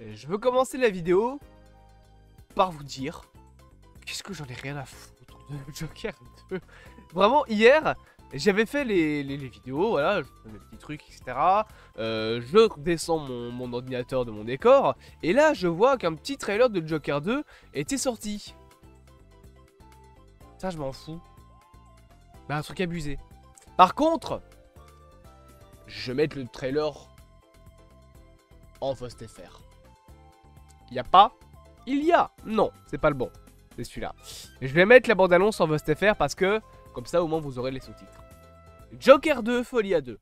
Je veux commencer la vidéo par vous dire qu'est-ce que j'en ai rien à foutre de Joker 2. Vraiment, hier, j'avais fait les vidéos, voilà, je fais mes petits trucs, etc. Je descends mon ordinateur de mon décor, et là, je vois qu'un petit trailer de Joker 2 était sorti. Ça, je m'en fous. Bah, un truc abusé. Par contre, je vais mettre le trailer en FastFR. Il y a pas? Il y a. Non, c'est pas le bon. C'est celui-là. Je vais mettre la bande-annonce en FastFR parce que, comme ça, au moins, vous aurez les sous-titres. Joker 2, Folia 2.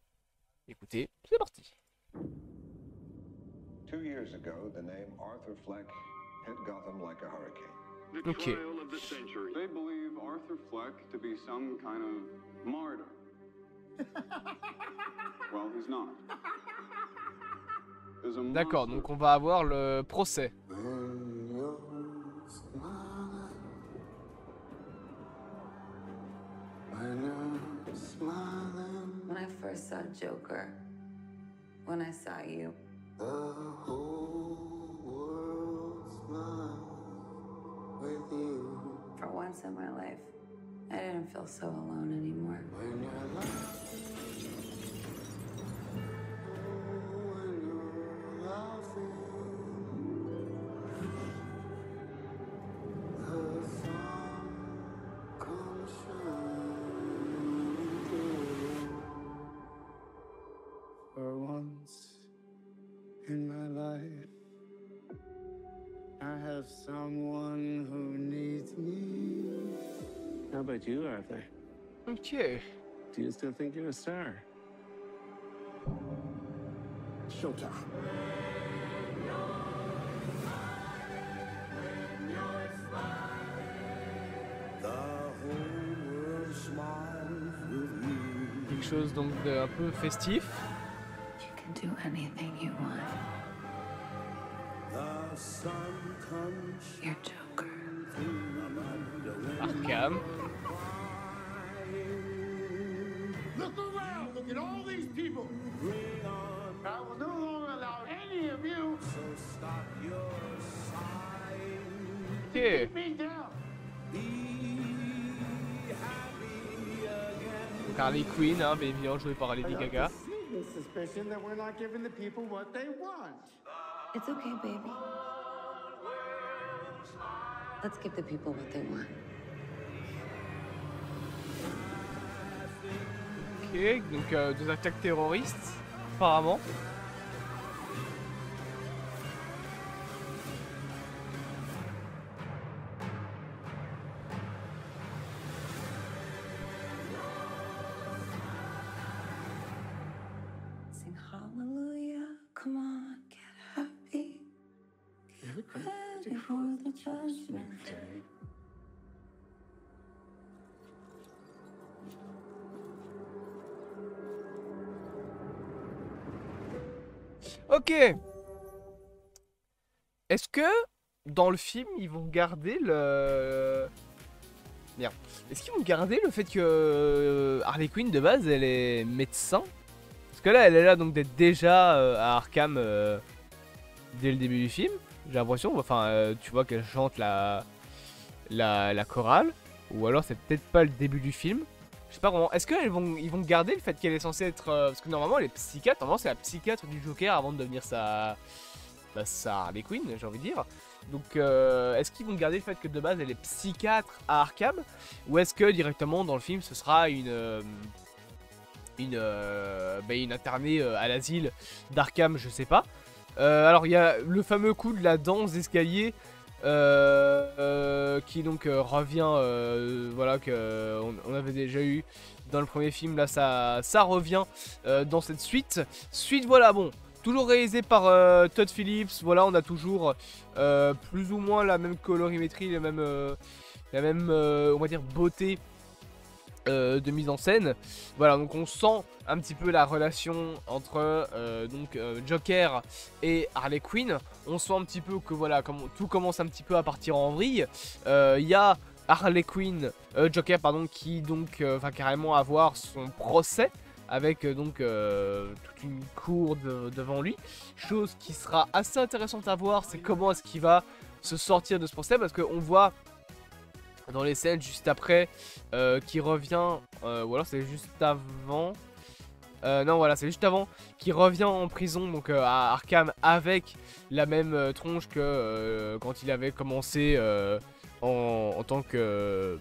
Écoutez, c'est parti. 2 years ago, the name Arthur Fleck hit Gotham like a hurricane. Ok. They believe Arthur Fleck to be some kind of martyr. Well, he's not. D'accord, donc on va avoir le procès. When I first saw Joker, when I saw you, the whole world smiled with you. For once in my life, I didn't feel so alone anymore. When you're laughing, the sun comes shining through. For once in my life, I have someone who needs me. How about you, Arthur? Ok. Do you still think you're a star? Showtime. The whole world smiles with you. Quelque chose donc de un peu festif. You can do anything you want. The sun comes. You're Joker. Arkham. Look around! Look at all these people! I will no longer allow any of you So stop your sighing. Ok. to beat me down! Be happy again. Donc Harley Quinn, hein, bien évidemment jouée par Lady Gaga. The suspicion that we're not giving the people what they want. It's okay, baby. Let's give the people what they want. Ok, donc des attaques terroristes, apparemment. Sing hallelujah, come on, get happy. Get ready for the judgment day. Ok. Est-ce que dans le film ils vont garder le... Merde. Est-ce qu'ils vont garder le fait que Harley Quinn de base elle est médecin? Parce que là elle est là donc d'être déjà à Arkham dès le début du film. J'ai l'impression, enfin tu vois qu'elle chante la chorale. Ou alors c'est peut-être pas le début du film. Je sais pas vraiment. Est-ce qu'ils vont garder le fait qu'elle est censée être... parce que normalement elle est psychiatre. Normalement c'est la psychiatre du Joker avant de devenir sa Harley Quinn, j'ai envie de dire. Donc est-ce qu'ils vont garder le fait que de base elle est psychiatre à Arkham? Ou est-ce que directement dans le film ce sera une internée à l'asile d'Arkham, je sais pas. Alors il y a le fameux coup de la danse d'escalier qui donc revient, voilà, que on avait déjà eu dans le premier film. Là ça revient dans cette suite. Voilà, bon, toujours réalisé par Todd Phillips. Voilà, on a toujours plus ou moins la même colorimétrie, la même on va dire beauté de mise en scène. Voilà, donc on sent un petit peu la relation entre Joker et Harley Quinn. On sent un petit peu que voilà, comme tout commence un petit peu à partir en vrille. Il y a Harley Quinn, Joker pardon, qui donc va carrément avoir son procès avec donc toute une cour devant lui. Chose qui sera assez intéressante à voir, c'est comment est-ce qu'il va se sortir de ce procès, parce qu'on voit dans les scènes juste après qui revient, ou alors c'est juste avant. Non, voilà, c'est juste avant qu'il revient en prison, donc à Arkham, avec la même tronche que quand il avait commencé en tant que...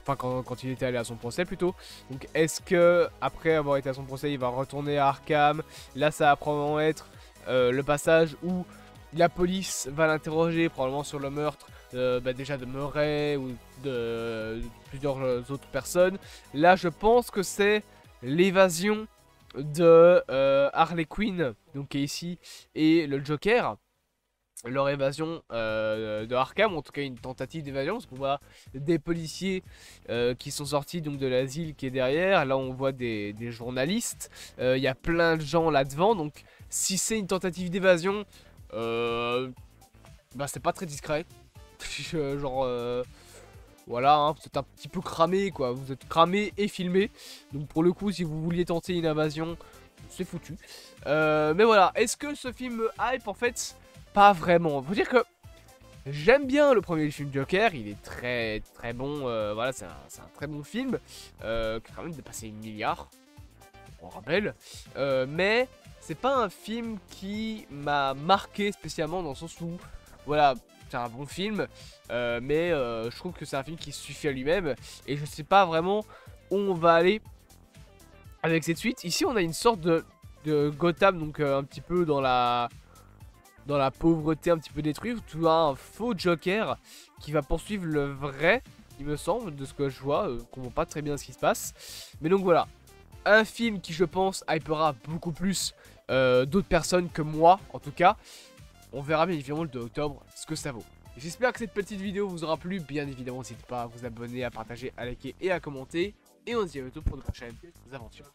Enfin, quand il était allé à son procès plutôt. Donc, est-ce que après avoir été à son procès, il va retourner à Arkham? Là, ça va probablement être le passage où la police va l'interroger, probablement sur le meurtre déjà de Murray ou de plusieurs autres personnes. Là, je pense que c'est l'évasion de Harley Quinn, donc qui est ici, et le Joker, leur évasion de Arkham, en tout cas une tentative d'évasion, parce qu'on voit des policiers qui sont sortis donc de l'asile qui est derrière. Là on voit des journalistes, il y a plein de gens là devant, donc si c'est une tentative d'évasion, bah c'est pas très discret. Genre voilà, hein, vous êtes un petit peu cramé quoi, vous êtes cramé et filmé. Donc pour le coup, si vous vouliez tenter une invasion, c'est foutu. Mais voilà, est-ce que ce film me hype? En fait, pas vraiment. Faut dire que j'aime bien le premier film Joker, il est très très bon. Voilà, c'est un très bon film qui a quand même dépassé 1 milliard, on rappelle. Mais c'est pas un film qui m'a marqué spécialement, dans le sens où, voilà, c'est un bon film, mais je trouve que c'est un film qui suffit à lui-même, et je sais pas vraiment où on va aller avec cette suite. Ici on a une sorte de Gotham, donc un petit peu dans la pauvreté, un petit peu détruite. Tu as un faux Joker qui va poursuivre le vrai, il me semble, de ce que je vois, qu'on voit pas très bien ce qui se passe. Mais donc voilà, un film qui je pense hypera beaucoup plus d'autres personnes que moi en tout cas. On verra bien évidemment le 2 octobre ce que ça vaut. J'espère que cette petite vidéo vous aura plu. Bien évidemment, n'hésitez pas à vous abonner, à partager, à liker et à commenter. Et on se dit à bientôt pour de prochaines aventures.